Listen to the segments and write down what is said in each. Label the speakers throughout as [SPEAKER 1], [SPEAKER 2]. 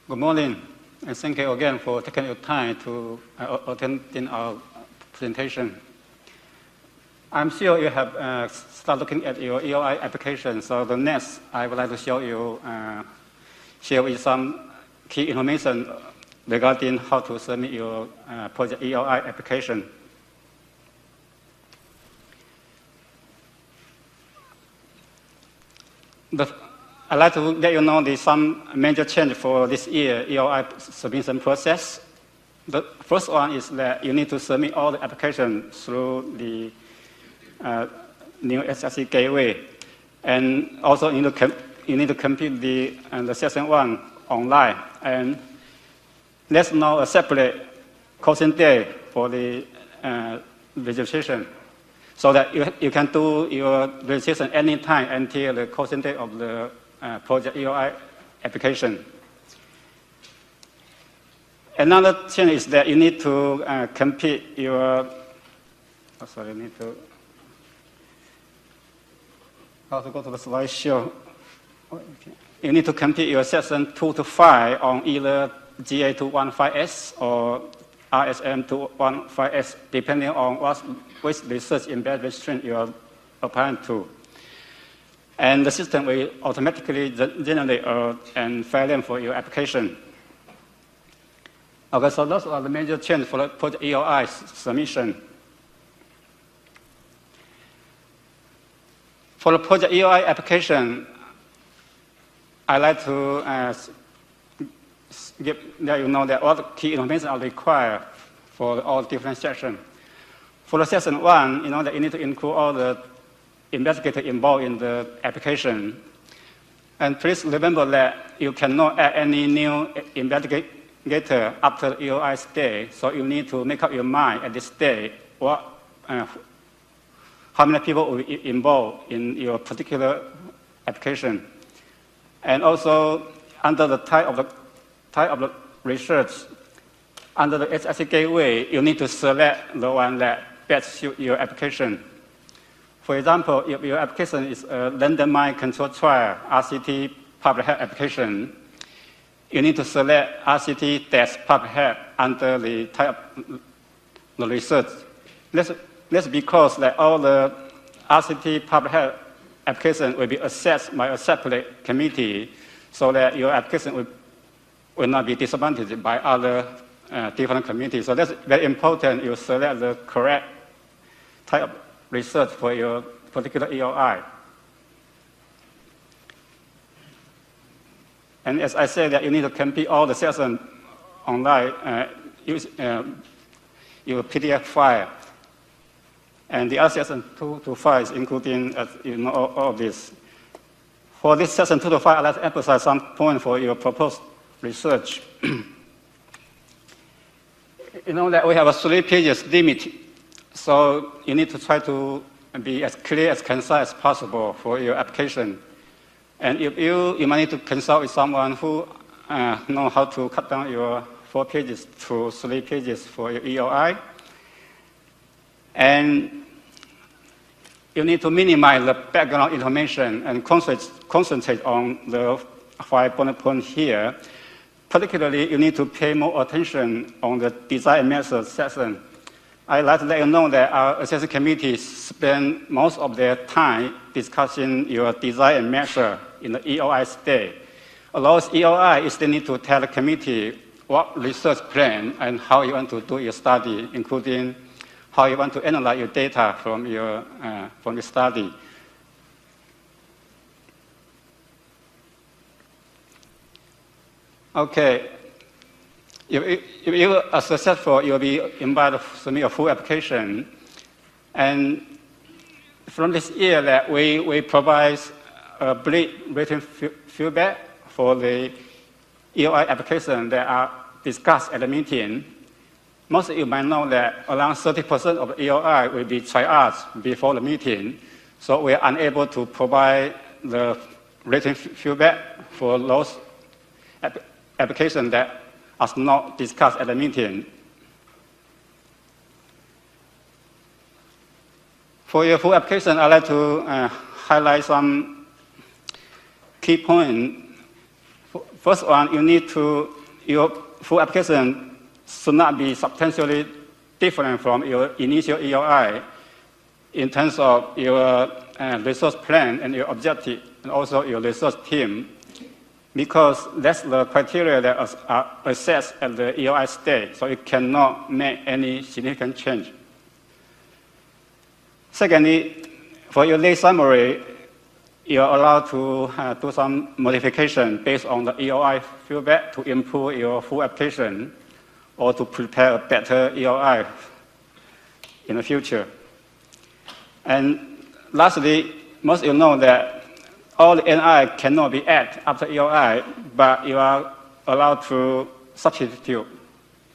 [SPEAKER 1] Good morning, and thank you again for taking your time to attend in our presentation. I'm sure you have started looking at your EOI application, so the next I would like to share with some key information regarding how to submit your Project EOI application. I'd like to let you know there's some major change for this year EOI submission process. The first one is that you need to submit all the applications through the new SRC gateway, and also you need to complete the session 1 online. And there's now a separate closing day for the registration, so that you can do your registration anytime until the closing day of the Project EOI application. Another thing is that you need to complete your, how to go to the slideshow. Okay. You need to complete your session 2 to 5 on either GA215S or RSM215S, depending on which research embedded stream you are applying to. And the system will automatically generate a file name for your application. Okay, so those are the major changes for the Project EOI submission. For the Project EOI application, I'd like to let you know that all the key information are required for all different sections. For the section 1, you know that you need to include all the investigators involved in the application. And please remember that you cannot add any new investigator after the EOI stage, so you need to make up your mind at this stage how many people will be involved in your particular application. And also, under the type of the research, under the SRC gateway, you need to select the one that best suits your application. For example, if your application is a randomized controlled trial, RCT public health application, you need to select RCT public health under the type of the research. That's because that all the RCT public health application will be assessed by a separate committee, so that your application will not be disadvantaged by other different committees. So that's very important. You select the correct type of research for your particular EOI. And as I said, that you need to complete all the sessions online, use your PDF file. And the other session 2 to 5 is including all of this. For this session 2 to 5, I'd like to emphasize some points for your proposed research. You know that we have a 3 pages limit, so you need to try to be as clear, as concise as possible for your application. And if you might need to consult with someone who knows how to cut down your 4 pages to 3 pages for your EOI. And you need to minimize the background information and concentrate on the 5 bullet points here. Particularly, you need to pay more attention on the design and measure section. I'd like to let you know that our assessment committee spend most of their time discussing your design and measure in the EOI stage. Although EOI, you still need to tell the committee what research plan and how you want to do your study, including how you want to analyze your data from your study. Okay. If you are successful, you'll be invited to submit a full application. And from this year, that we provide a brief written feedback for the EOI application that are discussed at the meeting. Most of you might know that around 30% of EOI will be triaged before the meeting, so we are unable to provide the written feedback for those applications that are not discussed at the meeting. For your full application, I'd like to highlight some key points. First one, your full application should not be substantially different from your initial EOI in terms of your resource plan and your objective, and also your resource team, because that's the criteria that are assessed at the EOI stage, so you cannot make any significant change. Secondly, for your late summary, you are allowed to do some modification based on the EOI feedback to improve your full application or to prepare a better EOI in the future. And lastly, most of you know that all the NI cannot be added after EOI, but you are allowed to substitute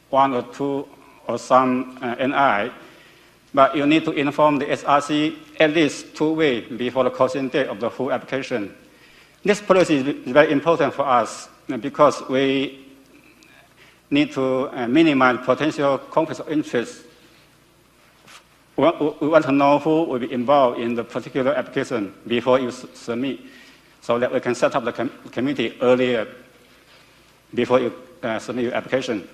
[SPEAKER 1] one or two or some NI, but you need to inform the SRC at least 2 weeks before the closing date of the full application. This policy is very important for us because we need to minimize potential conflicts of interest. We want to know who will be involved in the particular application before you submit, so that we can set up the committee earlier before you submit your application.